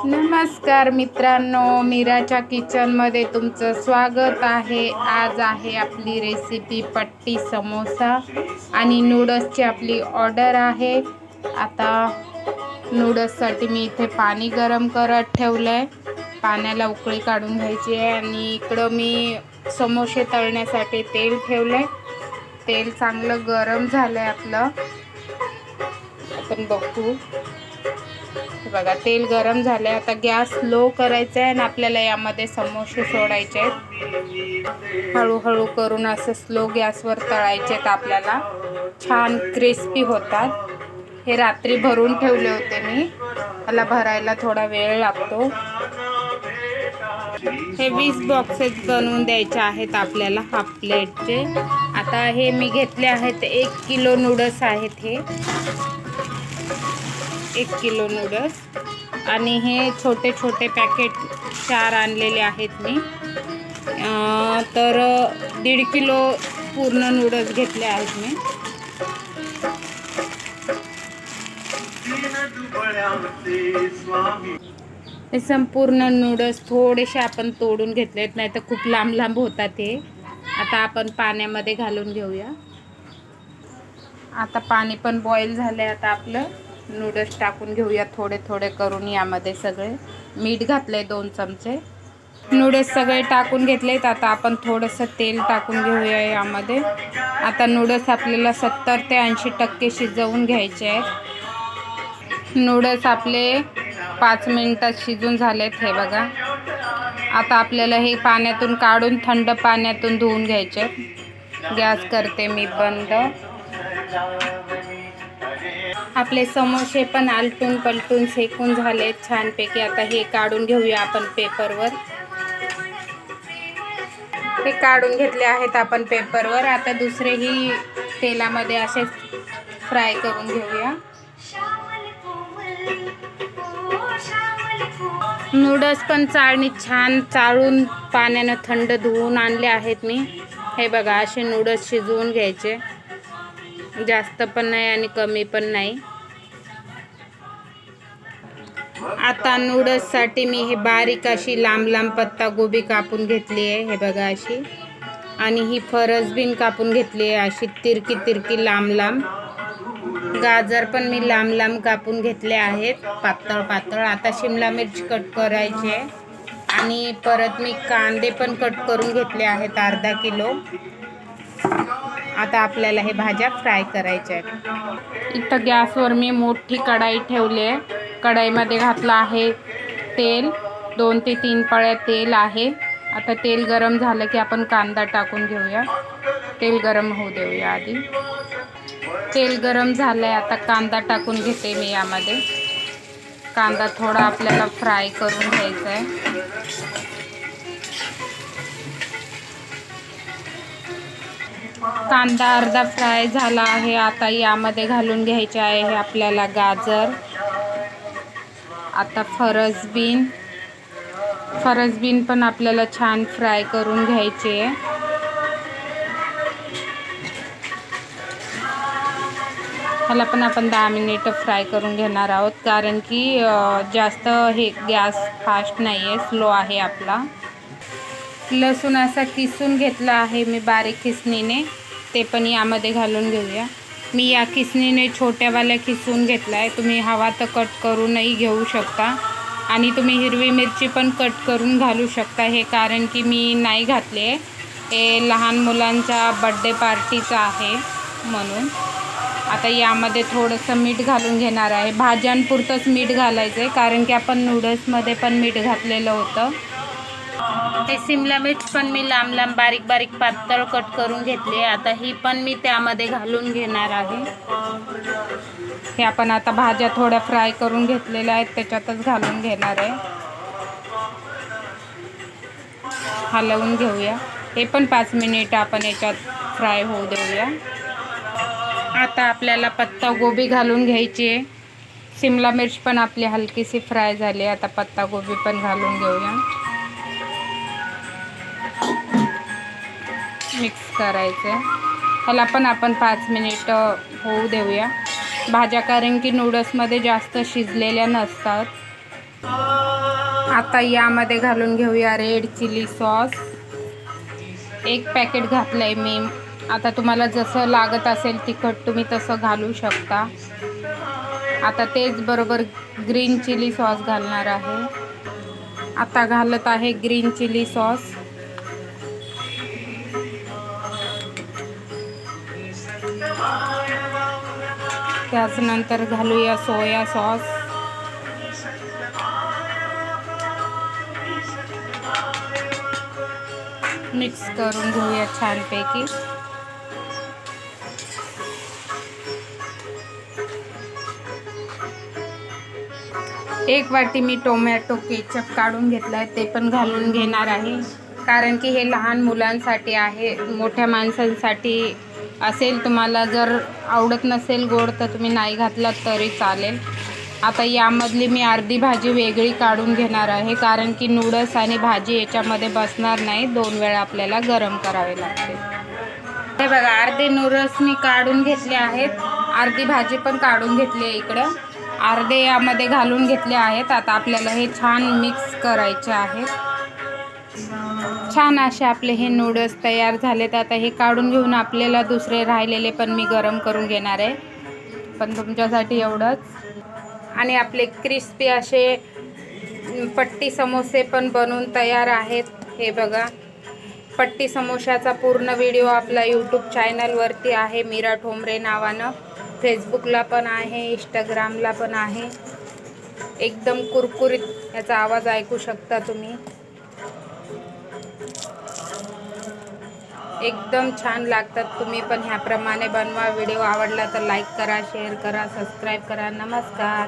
नमस्कार मित्रांनो, मीराच्या किचनमध्ये तुमचं स्वागत आहे. आज आहे आपली रेसिपी पट्टी समोसा आणि नूडल्सची आपली ऑर्डर आहे. आता नूडल्ससाठी मी इथे पाणी गरम करत ठेवलं आहे. पाण्याला उकळी काढून घ्यायची आहे आणि इकडं मी समोसे तळण्यासाठी तेल ठेवलं आहे. तेल चांगलं गरम झालं आहे आपलं. आपण बघू. बघा, तेल गरम झाले. आता गॅस लो करायचा आहे आणि आपल्याला यामध्ये समोसे सोडायचे आहेत. हळूहळू करून असं स्लो गॅसवर तळायचे आहेत. आपल्याला छान क्रिस्पी होतात. हे रात्री भरून ठेवले होते मी. याला भरायला थोडा वेळ लागतो. हे 20 बॉक्सेस बनवून द्यायचे आहेत आपल्याला हाफ प्लेटचे. आता हे मी घेतले आहेत 1 किलो नूडल्स आहेत. हे 1 किलो नूडल्स आणि हे छोटे छोटे पॅकेट 4 आणलेले आहेत मी. तर 1.5 किलो पूर्ण नूडल्स घेतले आहेत मी. हे संपूर्ण नूडल्स थोडेसे आपण तोडून घेतलेत, नाही तर खूप लांब लांब होतात ते. आता आपण पाण्यामध्ये घालून घेऊया. आता पाणी पण बॉईल झालं आहे. आता आपलं नूडल्स टाकून घेऊया थोडे थोडे करून. यामध्ये सगळे मीठ घातले 2 चमचे. नूडल्स सगळे टाकून घेतलेत. आता आपण थोडंसं तेल टाकून घेऊया यामध्ये. आता नूडल्स आपल्याला 70 ते 80% शिजवून घ्यायचे आहेत. नूडल्स आपले 5 मिनिटात शिजून झालेत. हे बघा. आता आपल्याला हे पाण्यातून काढून थंड पाण्यातून धुवून घ्यायचे. गॅस करते मी बंद. आपले समोसे पण आलटून पलटून शेकून झालेत छानपैकी. आता हे काढून घेऊया आपण पेपरवर. हे काढून घेतले आहेत आपण पेपरवर. आता दुसरेही तेलामध्ये असे फ्राय करून घेऊया. नूडल्स पण चाळणीत छान चाळून पाण्यानं थंड धुवून आणले आहेत मी. हे बघा, असे नूडल्स शिजवून घ्यायचे. जास्त पण नाही आणि कमी पण नाही. आता नूडल्ससाठी मी हे बारीक अशी लांब लांब पत्ता गोबी कापून घेतली आहे. हे बघा अशी. आणि ही फरसबीन कापून घेतली आहे अशी तिरकी तिरकी लांब लांब. गाजर पण मी लांब लांब कापून घेतले आहेत पातळ पातळ. आता शिमला मिर्च कट करायची आहे. आणि परत मी कांदे पण कट करून घेतले आहेत 1/2 किलो. आता आपल्याला हे भाज्या फ्राय करायच्या आहेत. इथं गॅसवर मी मोठी कढाई ठेवली आहे. कढाईमध्ये घातलं आहे तेल. 2 ते 3 पळ्या तेल आहे. आता तेल गरम झालं की आपण कांदा टाकून घेऊया. तेल गरम होऊ देऊया आधी. तेल गरम झालं आहे. आता कांदा टाकून घेते मी यामध्ये. कांदा थोडा आपल्याला फ्राय करून घ्यायचा आहे. कांदा अर्धा फ्राय झाला आहे. आता यामध्ये घालून घ्यायचे आहे हे आपल्याला गाजर. आता फरसबीन पण आपल्याला छान फ्राय करून घ्यायची आहे. ह्याला पण आपण 10 मिनिटं फ्राय करून घेणार आहोत, कारण की जास्त हे गॅस फास्ट नाही आहे, स्लो आहे आपला. लसूण असा किसून घेतला आहे मी बारीक किसणीने. ते पण यामध्ये घालून घेऊया. मी या किसणीने छोट्यावाल्या किसून घेतला आहे. तुम्ही हवा तर कट करूनही घेऊ शकता. आणि तुम्ही हिरवी मिरची पण कट करून घालू शकता. हे कारण की मी नाही घातले. हे लहान मुलांच्या बड्डे पार्टीचं आहे म्हणून. आता यामध्ये थोडंसं मीठ घालून घेणार आहे. भाज्यांपुरतंच मीठ घालायचं आहे, कारण की आपण नूडल्समध्ये पण मीठ घातलेलं होतं. हे शिमला मिर्च पण मी लांब लांब बारीक बारीक पातळ कट करून घेतले. आता ही पण मी त्यामध्ये घालून घेणार आहे. हे आपण आता भाज्या थोड्या फ्राय करून घेतलेल्या आहेत त्याच्यातच घालून घेणार आहे. हलवून घेऊया. हे पण 5 मिनिटं आपण याच्यात फ्राय होऊ देऊया. आता आपल्याला पत्ता गोबी घालून घ्यायची आहे. शिमला मिर्च पण आपली हलकीशी फ्राय झाली. आता पत्ता गोबी पण घालून घेऊया. मिक्स करायचं. ह्याला पण आपण 5 मिनिटं होऊ देऊया भाज्या, कारण की नूडल्समध्ये जास्त शिजलेल्या नसतात. आता यामध्ये घालून घेऊया रेड चिली सॉस. 1 पॅकेट घातलंय मी. आता तुम्हाला जसं लागत असेल तिखट तुम्ही तसं घालू शकता. आता तेच बरोबर ग्रीन चिली सॉस घालणार आहे. आता घालत आहे ग्रीन चिली सॉस. त्याचनंतर घालूया सोया सॉस. मिक्स करून घेऊया छानपैकी. एक वाटी मी टोमॅटो केचप काढून घेतला आहे, ते पण घालून घेणार आहे. कारण की हे लहान मुलांसाठी आहे. मोठ्या माणसांसाठी असेल, तुम्हाला जर आवडत नसेल गोड तर तुम्ही नाही घातलात तरी चालेल. आता यामधली मी अर्धी भाजी वेगळी काढून घेणार आहे, कारण की नूडल्स आणि भाजी याच्यामध्ये बसणार नाही. 2 वेळा आपल्याला गरम करावे लागते. हे बघा, अर्धे नूडल्स मी काढून घेतले आहेत. अर्धी भाजी पण काढून घेतली आहे इकडं. अर्धे यामध्ये घालून घेतले आहेत. आता आपल्याला हे छान मिक्स करायचे आहेत. छान असे आपले हे नूडल्स तयार झालेत. आता हे काढून घेऊन आपल्याला दुसरे राहिलेले पण मी गरम करून घेणार आहे. पण तुमच्यासाठी एवढंच. आणि आपले क्रिस्पी असे पट्टी समोसे पण बनवून तयार आहेत. हे बघा, पट्टी समोशाचा पूर्ण व्हिडिओ आपला यूट्यूब चॅनलवरती आहे, मीरा ठोंबरे नावानं. फेसबुकला पण आहे, इंस्टाग्रामला पण आहे. एकदम कुरकुरीत याचा आवाज ऐकू शकता तुम्ही. एकदम छान लागतात. तुम्ही पण ह्याप्रमाणे बनवा. व्हिडिओ आवडला तर लाईक करा, शेअर करा, सबस्क्राईब करा. नमस्कार.